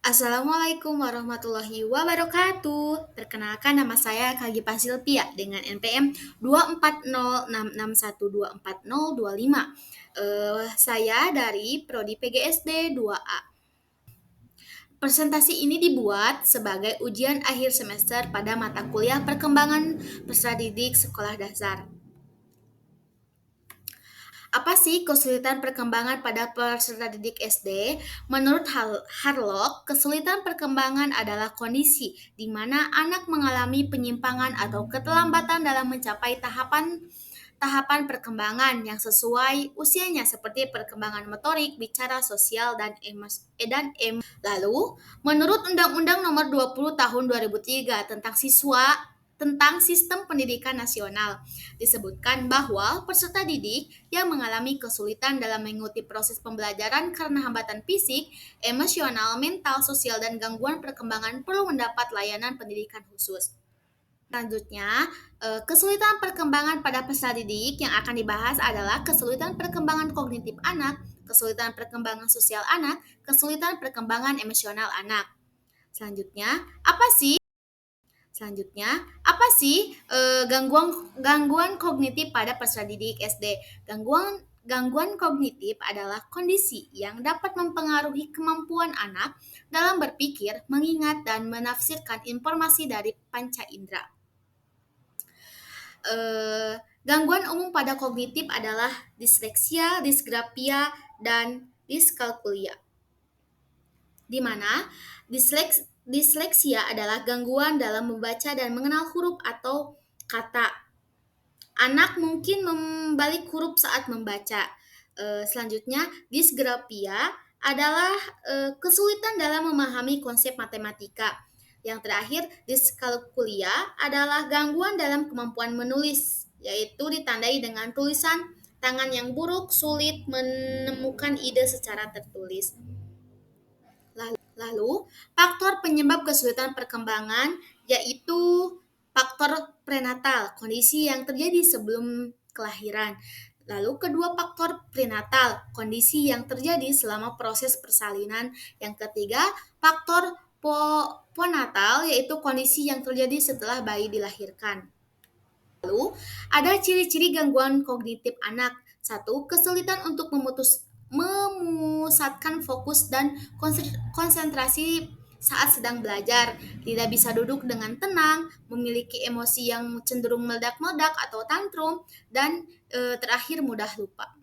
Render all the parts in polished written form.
Assalamualaikum warahmatullahi wabarakatuh. Perkenalkan nama saya Kagipa Silvia dengan NPM 24066124025. Saya dari Prodi PGSD 2A. Presentasi ini dibuat sebagai ujian akhir semester pada mata kuliah perkembangan peserta didik sekolah dasar. Apa sih kesulitan perkembangan pada peserta didik SD? Menurut Harlock, kesulitan perkembangan adalah kondisi di mana anak mengalami penyimpangan atau keterlambatan dalam mencapai tahapan perkembangan yang sesuai usianya seperti perkembangan motorik, bicara, sosial, dan Lalu, menurut Undang-Undang Nomor 20 Tahun 2003 tentang Sistem Pendidikan Nasional, disebutkan bahwa peserta didik yang mengalami kesulitan dalam mengikuti proses pembelajaran karena hambatan fisik, emosional, mental, sosial, dan gangguan perkembangan perlu mendapat layanan pendidikan khusus. Selanjutnya, kesulitan perkembangan pada peserta didik yang akan dibahas adalah kesulitan perkembangan kognitif anak, kesulitan perkembangan sosial anak, kesulitan perkembangan emosional anak. Selanjutnya, apa sih Selanjutnya, apa sih gangguan kognitif pada peserta didik SD? Gangguan kognitif adalah kondisi yang dapat mempengaruhi kemampuan anak dalam berpikir, mengingat, dan menafsirkan informasi dari panca indera. Gangguan umum pada kognitif adalah disleksia, disgrafia, dan diskalkulia. Di mana disleksia adalah gangguan dalam membaca dan mengenal huruf atau kata. Anak mungkin membalik huruf saat membaca. Selanjutnya, disgrafia adalah kesulitan dalam memahami konsep matematika. Yang terakhir, diskalkulia adalah gangguan dalam kemampuan menulis, yaitu ditandai dengan tulisan tangan yang buruk, sulit menemukan ide secara tertulis. Lalu, faktor penyebab kesulitan perkembangan yaitu faktor prenatal, kondisi yang terjadi sebelum kelahiran. Lalu kedua faktor prenatal, kondisi yang terjadi selama proses persalinan. Yang ketiga, faktor ponatal, yaitu kondisi yang terjadi setelah bayi dilahirkan. Lalu, ada ciri-ciri gangguan kognitif anak. Satu, kesulitan untuk memusatkan fokus dan konsentrasi saat sedang belajar, tidak bisa duduk dengan tenang, memiliki emosi yang cenderung meledak-meledak atau tantrum, dan terakhir mudah lupa.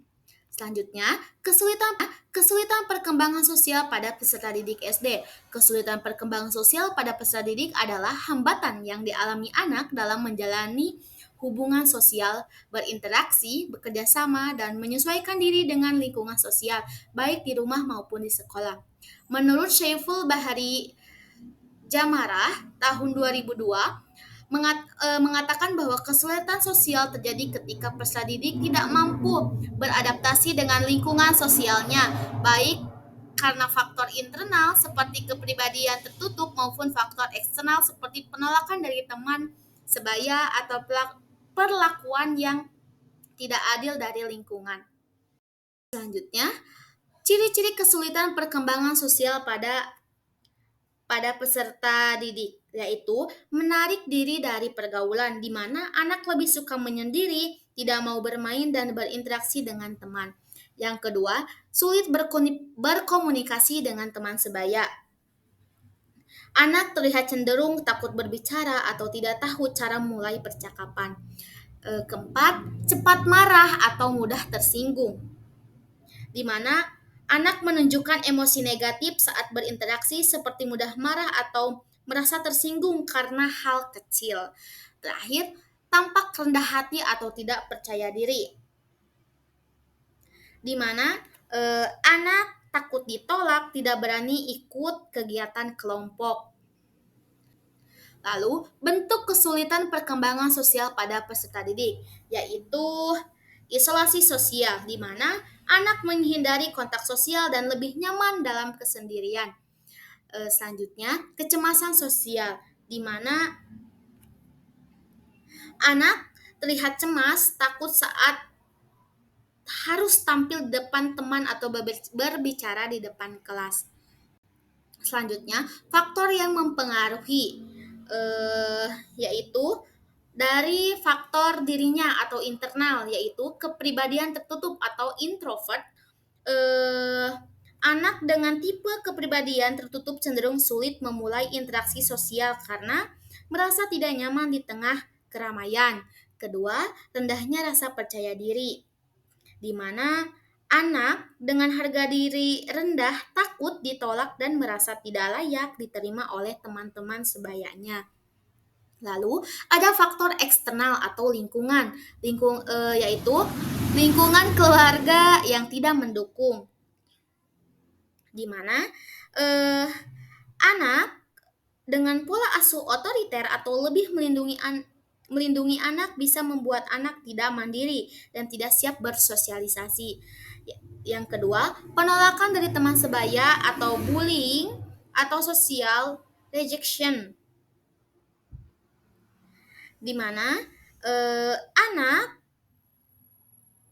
Selanjutnya, kesulitan perkembangan sosial pada peserta didik SD. Kesulitan perkembangan sosial pada peserta didik adalah hambatan yang dialami anak dalam menjalani hubungan sosial, berinteraksi, bekerja sama, dan menyesuaikan diri dengan lingkungan sosial, baik di rumah maupun di sekolah. Menurut Syaiful Bahari Jamarah tahun 2002, mengatakan bahwa kesulitan sosial terjadi ketika peserta didik tidak mampu beradaptasi dengan lingkungan sosialnya, baik karena faktor internal seperti kepribadian tertutup maupun faktor eksternal seperti penolakan dari teman sebaya atau perlakuan yang tidak adil dari lingkungan. Selanjutnya, ciri-ciri kesulitan perkembangan sosial pada peserta didik, yaitu menarik diri dari pergaulan, di mana anak lebih suka menyendiri, tidak mau bermain dan berinteraksi dengan teman. Yang kedua, sulit berkomunikasi dengan teman sebaya. Anak terlihat cenderung takut berbicara atau tidak tahu cara mulai percakapan. Keempat, cepat marah atau mudah tersinggung, di mana anak menunjukkan emosi negatif saat berinteraksi seperti mudah marah atau merasa tersinggung karena hal kecil. Terakhir, tampak rendah hati atau tidak percaya diri, di mana anak takut ditolak, tidak berani ikut kegiatan kelompok. Lalu, bentuk kesulitan perkembangan sosial pada peserta didik, yaitu isolasi sosial, di mana anak menghindari kontak sosial dan lebih nyaman dalam kesendirian. Selanjutnya, kecemasan sosial, di mana anak terlihat cemas, takut saat harus tampil di depan teman atau berbicara di depan kelas. Selanjutnya, faktor yang mempengaruhi yaitu dari faktor dirinya atau internal, yaitu kepribadian tertutup atau introvert. eh, Anak dengan tipe kepribadian tertutup cenderung sulit memulai interaksi sosial karena merasa tidak nyaman di tengah keramaian. Kedua, rendahnya rasa percaya diri, di mana anak dengan harga diri rendah takut ditolak dan merasa tidak layak diterima oleh teman-teman sebayanya. Lalu ada faktor eksternal atau lingkungan, yaitu lingkungan keluarga yang tidak mendukung, di mana eh, anak dengan pola asuh otoriter atau lebih melindungi anak bisa membuat anak tidak mandiri dan tidak siap bersosialisasi. Yang kedua, penolakan dari teman sebaya atau bullying atau social rejection, di mana anak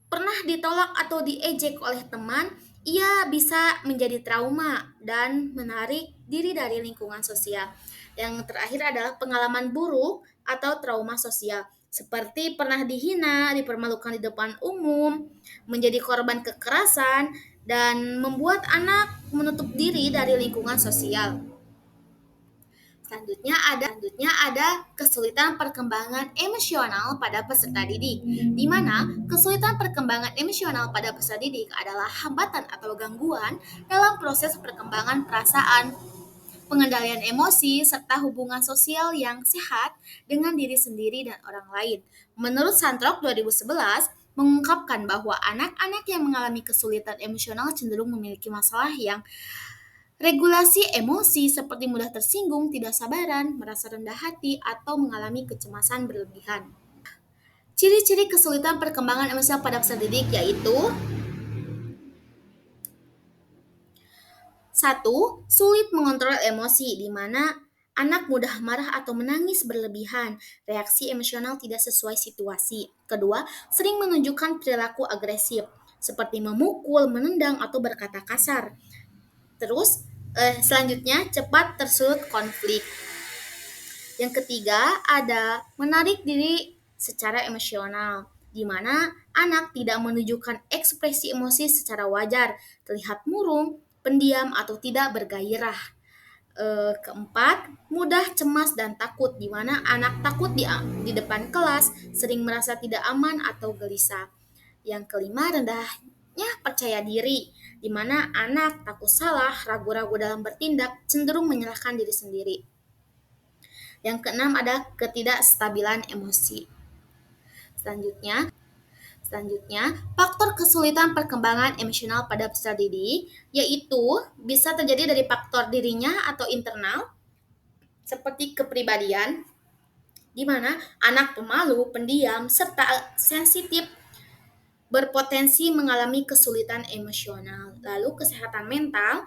pernah ditolak atau diejek oleh teman, ia bisa menjadi trauma dan menarik diri dari lingkungan sosial. Yang terakhir adalah pengalaman buruk atau trauma sosial, seperti pernah dihina, dipermalukan di depan umum, menjadi korban kekerasan, dan membuat anak menutup diri dari lingkungan sosial. Selanjutnya ada kesulitan perkembangan emosional pada peserta didik, di mana kesulitan perkembangan emosional pada peserta didik adalah hambatan atau gangguan dalam proses perkembangan perasaan, pengendalian emosi, serta hubungan sosial yang sehat dengan diri sendiri dan orang lain. Menurut Santrok 2011, mengungkapkan bahwa anak-anak yang mengalami kesulitan emosional cenderung memiliki masalah yang regulasi emosi seperti mudah tersinggung, tidak sabaran, merasa rendah hati, atau mengalami kecemasan berlebihan. Ciri-ciri kesulitan perkembangan emosional pada peserta didik yaitu: 1. Sulit mengontrol emosi, di mana anak mudah marah atau menangis berlebihan, reaksi emosional tidak sesuai situasi. Kedua, sering menunjukkan perilaku agresif, seperti memukul, menendang, atau berkata kasar. Terus, selanjutnya cepat tersulut konflik. Yang ketiga, ada menarik diri secara emosional, di mana anak tidak menunjukkan ekspresi emosi secara wajar, terlihat murung, pendiam, atau tidak bergairah. Keempat, mudah cemas dan takut, di mana anak takut di depan kelas, sering merasa tidak aman atau gelisah. Yang kelima, rendahnya percaya diri, di mana anak takut salah, ragu-ragu dalam bertindak, cenderung menyalahkan diri sendiri. Yang keenam, ada ketidakstabilan emosi. Selanjutnya, faktor kesulitan perkembangan emosional pada peserta didik yaitu bisa terjadi dari faktor dirinya atau internal, seperti kepribadian, di mana anak pemalu, pendiam, serta sensitif berpotensi mengalami kesulitan emosional. Lalu kesehatan mental,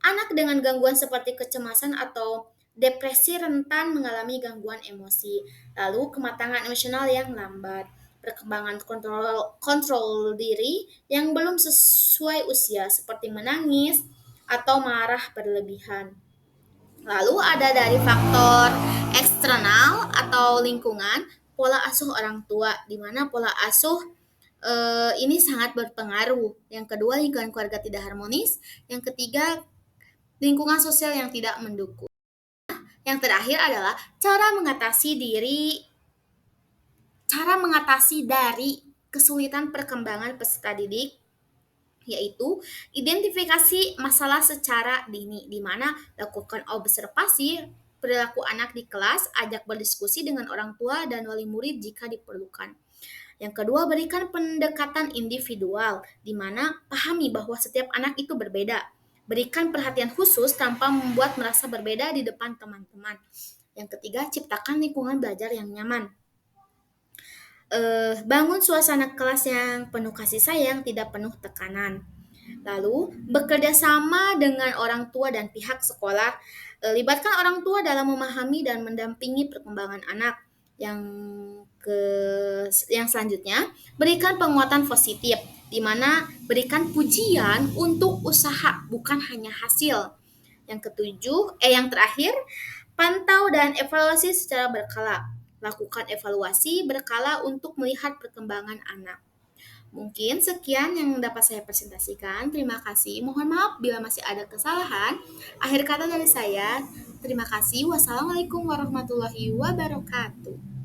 anak dengan gangguan seperti kecemasan atau depresi rentan mengalami gangguan emosi. Lalu kematangan emosional yang lambat, perkembangan kontrol diri yang belum sesuai usia seperti menangis atau marah berlebihan. Lalu ada dari faktor eksternal atau lingkungan, pola asuh orang tua, di mana pola asuh ini sangat berpengaruh. Yang kedua, lingkungan keluarga tidak harmonis. Yang ketiga, lingkungan sosial yang tidak mendukung. Yang terakhir adalah cara mengatasi dari kesulitan perkembangan peserta didik, yaitu identifikasi masalah secara dini, di mana lakukan observasi perilaku anak di kelas, ajak berdiskusi dengan orang tua dan wali murid jika diperlukan. Yang kedua, berikan pendekatan individual, di mana pahami bahwa setiap anak itu berbeda. Berikan perhatian khusus tanpa membuat merasa berbeda di depan teman-teman. Yang ketiga, ciptakan lingkungan belajar yang nyaman. Bangun suasana kelas yang penuh kasih sayang, tidak penuh tekanan. Lalu, bekerja sama dengan orang tua dan pihak sekolah. Libatkan orang tua dalam memahami dan mendampingi perkembangan anak. Yang selanjutnya, berikan penguatan positif, di mana berikan pujian untuk usaha, bukan hanya hasil. Yang terakhir, pantau dan evaluasi secara berkala. Lakukan evaluasi berkala untuk melihat perkembangan anak. Mungkin sekian yang dapat saya presentasikan. Terima kasih. Mohon maaf bila masih ada kesalahan. Akhir kata dari saya, terima kasih. Wassalamualaikum warahmatullahi wabarakatuh.